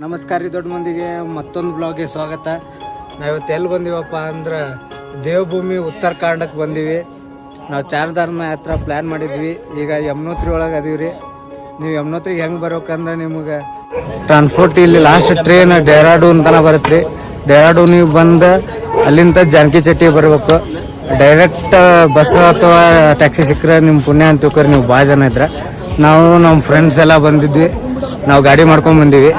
ನಮಸ್ಕಾರ ರೀ ದೊಡ್ಡ ಮಂದಿಗೆ ಮತ್ತೊಂದು ಬ್ಲಾಗ್ಗೆ ಸ್ವಾಗತ. ನಾವಿವತ್ತು ಎಲ್ಲಿ ಬಂದೀವಪ್ಪ ಅಂದ್ರೆ ದೇವಭೂಮಿ ಉತ್ತರಾಖಂಡಕ್ಕೆ ಬಂದೀವಿ. ನಾವು ಚಾರ್ಧಾಮ ಯಾತ್ರಾ ಪ್ಲ್ಯಾನ್ ಮಾಡಿದ್ವಿ. ಈಗ ಯಮುನೋತ್ರಿ ಒಳಗೆ ಅದೀವಿ ರೀ. ನೀವು ಯಮುನೋತ್ರಿಗೆ ಹೆಂಗೆ ಬರ್ಬೇಕಂದ್ರೆ ನಿಮಗೆ ಟ್ರಾನ್ಸ್ಪೋರ್ಟ್ ಇಲ್ಲಿ ಲಾಸ್ಟ್ ಟ್ರೈನ್ ಡೆಹ್ರಾಡೂನ್ ತನಕ ಬರುತ್ತೆ ರೀ. ಡೆಹ್ರಾಡೂನಿಗೆ ಬಂದು ಅಲ್ಲಿಂದ ಜಾನಕಿ ಚಟ್ಟಿ ಬರಬೇಕು. ಡೈರೆಕ್ಟ್ ಬಸ್ ಅಥವಾ ಟ್ಯಾಕ್ಸಿ ಸಿಕ್ಕರೆ ನಿಮ್ಮ ಪುಣ್ಯ ಅಂತ ತಿಳ್ಕೊರಿ. ನೀವು ಭಾಳ ಜನ ಇದ್ರೆ ನಾವು ನಮ್ಮ ಫ್ರೆಂಡ್ಸ್ ಎಲ್ಲ ಬಂದಿದ್ವಿ. ನಾವು ಗಾಡಿ ಮಾಡ್ಕೊಂಡು ಬಂದೀವಿ.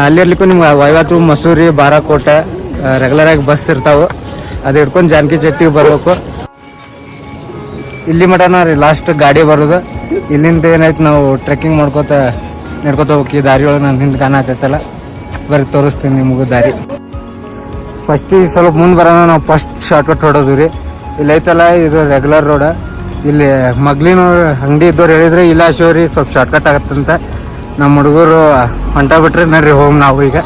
ಅಲ್ಲಿರ್ಲಿಕ್ಕೂ ನಿಮ್ಗೆ ವೈವತ್ತು ಮಸೂರಿ ಬಾರಾಕೋಟೆ ರೆಗ್ಯುಲರಾಗಿ ಬಸ್ ಇರ್ತಾವೆ. ಅದು ಹಿಡ್ಕೊಂಡು ಜಾನಕಿ ಚಟ್ಟಿಗೆ ಬರಬೇಕು. ಇಲ್ಲಿ ಮಟನ ರೀ ಲಾಸ್ಟ್ ಗಾಡಿ ಬರೋದು. ಇಲ್ಲಿಂದ ಏನಾಯ್ತು ನಾವು ಟ್ರೆಕ್ಕಿಂಗ್ ಮಾಡ್ಕೋತ ನಡ್ಕೋತ ಹೋಗಿ ಈ ದಾರಿ ಒಳಗೆ ನನ್ನ ಹಿಂದೆ ಕಾಣತೈತಲ್ಲ, ಬರೀ ತೋರಿಸ್ತೀನಿ ನಿಮಗೂ ದಾರಿ. ಫಸ್ಟ್ ಈಗ ಸ್ವಲ್ಪ ಮುಂದೆ ಬರೋಣ. ನಾವು ಫಸ್ಟ್ ಶಾರ್ಟ್ಕಟ್ ಹೊಡೋದು ರೀ. ಇಲ್ಲಿ ಐತಲ್ಲ ಇದು ರೆಗ್ಯುಲರ್ ರೋಡ. ಇಲ್ಲಿ ಮಗ್ಲಿನ ಅಂಗಡಿ ಇದ್ದವ್ರು ಹೇಳಿದ್ರೆ ಇಲ್ಲ ಶೋರಿ ಸ್ವಲ್ಪ ಶಾರ್ಟ್ಕಟ್ ಆಗತ್ತಂತ. ನಮ್ಮ ಹುಡುಗರು ಹೊಂಟ ಬಿಟ್ರೆ ನಡ್ರಿ ಹೋಮ್. ನಾವು ಈಗ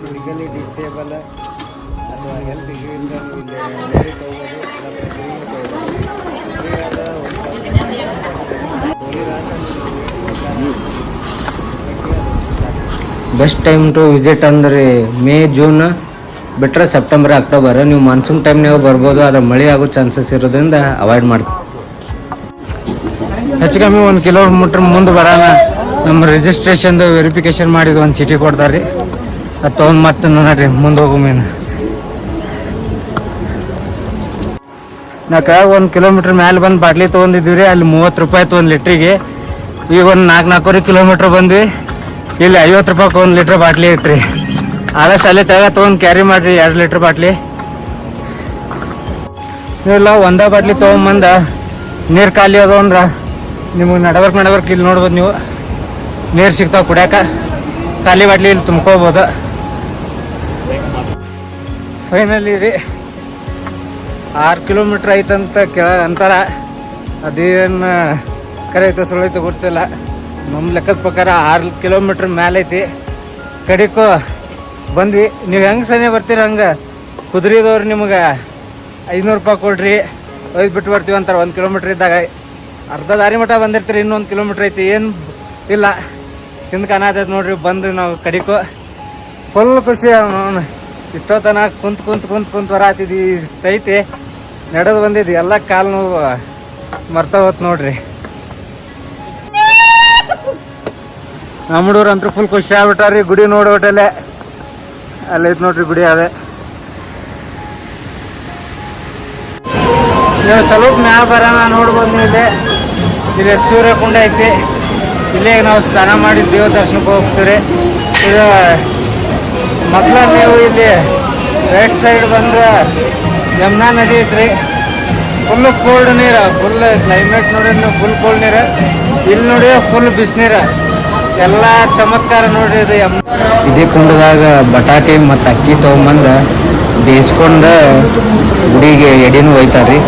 ಫಿಸಿಕಲಿ ಡಿಸೇಬಲ್ ಅಥವಾ ಹೆಲ್ತ್ ಇಶ್ಯೂಯಿಂದ ಬೆಸ್ಟ್ ಟೈಮ್ ಟು ವಿಸಿಟ್ ಅಂದ್ರೆ ಮೇ ಜೂನ್ ಬಿಟ್ಟರೆ ಸೆಪ್ಟೆಂಬರ್ ಅಕ್ಟೋಬರ್. ನೀವು ಮಾನ್ಸೂನ್ ಟೈಮ್ನಾಗ ಬರ್ಬೋದು, ಆದರೆ ಮಳೆ ಆಗೋ ಚಾನ್ಸಸ್ ಇರೋದ್ರಿಂದ ಅವಾಯ್ಡ್ ಮಾಡ್ತೀವಿ. ಹೆಚ್ಚು ಕಮ್ಮಿ 1 ಕಿಲೋಮೀಟ್ರ್ ಮುಂದೆ ಬರೋಣ. ನಮ್ಮ ರಿಜಿಸ್ಟ್ರೇಷನ್ದು ವೆರಿಫಿಕೇಷನ್ ಮಾಡಿದ್ದು ಒಂದು ಚೀಟಿ ಕೊಡ್ತಾರೆ ರೀ. ಅದು ತೊಗೊಂಡು ಮತ್ತೆ ನೋಡ್ರಿ ಮುಂದೆ ಹೋಗೋ ಮೀನು. ನಾವು ಕೆಳಗೆ 1 ಕಿಲೋಮೀಟ್ರ್ ಮೇಲೆ ಬಂದು ಬಾಟ್ಲಿ ತೊಗೊಂಡಿದ್ವಿ ರೀ. ಅಲ್ಲಿ 30 ರೂಪಾಯಿ ತೊಗೊಂಡು ಲೀಟ್ರಿಗೆ. ಈಗ ಒಂದು 4-4 ಕಿಲೋಮೀಟ್ರ್ ಬಂದ್ವಿ. ಇಲ್ಲಿ 50 ರೂಪಾಯಿಗೆ 1 ಲೀಟ್ರ್ ಬಾಟ್ಲಿ ಐತ್ರಿ. ಆದಷ್ಟು ಅಲ್ಲಿ ತೆಗ ತೊಗೊಂಡು ಕ್ಯಾರಿ ಮಾಡಿರಿ 2 ಲೀಟ್ರ್ ಬಾಟ್ಲಿ. ನೀವೆಲ್ಲ ಒಂದೇ ಬಾಟ್ಲಿ ತೊಗೊಂಬಂದು ನೀರು ಖಾಲಿ ಅದು ಅಂದ್ರೆ ನಿಮಗೆ ನಡವರ್ಕ್ ಇಲ್ಲಿ ನೋಡ್ಬೋದು. ನೀವು ನೀರು ಸಿಗ್ತಾವೆ ಕುಡಿಯೋಕೆ. ಖಾಲಿ ಬಾಟ್ಲಿ ಇಲ್ಲಿ ತುಂಬ್ಕೋಬೋದು. ಫೈನಲಿ ರೀ 6 ಕಿಲೋಮೀಟ್ರ್ ಐತಂತ ಕೆಳಗೆ ಅಂತಾರ. ಅದೇನು ಕರೆ ಐತೆ ಸುಳ್ಳು ಐತೆ ಗೊತ್ತಿಲ್ಲ. ನಮ್ಮ ಲೆಕ್ಕದ ಪ್ರಕಾರ 6 ಕಿಲೋಮೀಟ್ರ್ ಮೇಲೆ ಐತಿ. ಕಡಿಕೋ ಬಂದ್ವಿ. ನೀವು ಹೆಂಗೆ ಸನೇ ಬರ್ತೀರ ಹಂಗೆ ಕುದುರೆದವ್ರು ನಿಮಗೆ 500 ರೂಪಾಯಿ ಕೊಡ್ರಿ ಒಯ್ದು ಬಿಟ್ಟು ಬರ್ತೀವಿ ಅಂತಾರೆ. 1 ಕಿಲೋಮೀಟ್ರ್ ಇದ್ದಾಗ ಅರ್ಧ ದಾರಿ ಮಠ ಬಂದಿರ್ತೀರಿ. ಇನ್ನೊಂದು ಕಿಲೋಮೀಟ್ರ್ ಐತಿ ಏನು ಇಲ್ಲ. ಹಿಂದೆ ಕಾಣತೈತೆ ನೋಡ್ರಿ. ಬಂದು ನಾವು ಕಡಿಕೋ ಫುಲ್ ಖುಷಿ. ಇಷ್ಟೊತ್ತನ ಕುಂತ್ ಬರತ್ತಿದ್ವಿ. ಇಷ್ಟೈತಿ ನಡೆದು ಬಂದಿದ್ದು ಎಲ್ಲ ಕಾಲು ನೋವು ಮರ್ತಾ ಹೋತ್ ನೋಡ್ರಿ. ನಮ್ಮ ಹುಡುಗರು ಅಂತೂ ಫುಲ್ ಖುಷಿ ಆಗ್ಬಿಟ್ಟಾರ್ರಿ. ಗುಡಿ ನೋಡ್ಬಿಟ್ಟಲ್ಲೇ ಅಲ್ಲೈತೆ ನೋಡ್ರಿ ಗುಡಿ. ಅದೇ ನೀವು ಸ್ವಲ್ಪ ಮ್ಯಾಲ ಬರೋಣ ನೋಡ್ಬೋದು. ಇಲ್ಲಿ ಸೂರ್ಯಕುಂಡ ಐತಿ. ಇಲ್ಲೇ ನಾವು ಸ್ನಾನ ಮಾಡಿ ದೇವ್ರ ದರ್ಶನಕ್ಕೆ ಹೋಗ್ತೀವಿ. ಇದು ಮೊದಲ ನೀವು ಇಲ್ಲಿ ರೈಟ್ ಸೈಡ್ ಬಂದ್ರೆ ಯಮುನಾ ನದಿ ಐತ್ರಿ. ಫುಲ್ಲು ಕೋಲ್ಡ್ ನೀರು. ಫುಲ್ ಕ್ಲೈಮೇಟ್ ನೋಡಿ ನೀವು ಫುಲ್ ಕೋಲ್ಡ್ ನೀರು. ಇಲ್ಲಿ ನೋಡಿ ಫುಲ್ ಬಿಸಿನೀರು. ಎಲ್ಲ ಚಮತ್ಕಾರ ನೋಡ್ರಿ. ಇದು ಇದೇ ಕುಂಡದಾಗ ಬಟಾಟೆ ಮತ್ತು ಅಕ್ಕಿ ತೊಗೊಂಬಂದು ಬೇಯಿಸ್ಕೊಂಡು ಗುಡಿಗೆ ಎಡೆನೂ ಒಯ್ತಾರ್ರಿ.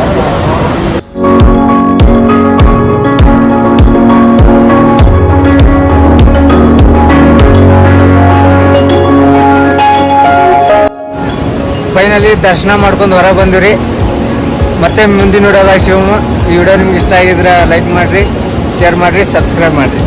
ಫೈನಲಿ ದರ್ಶನ ಮಾಡ್ಕೊಂಡು ಹೊರ ಬಂದಿವ್ರಿ. ಮತ್ತೆ ಮುಂದಿನ ವಿಡಿಯೋದಾಗ ಶಿವಮ್ಮ. ಈ ವಿಡಿಯೋ ನಿಮ್ಗೆ ಇಷ್ಟ ಆಗಿದ್ರೆ ಲೈಕ್ ಮಾಡಿರಿ, ಶೇರ್ ಮಾಡಿರಿ, ಸಬ್ಸ್ಕ್ರೈಬ್ ಮಾಡಿರಿ.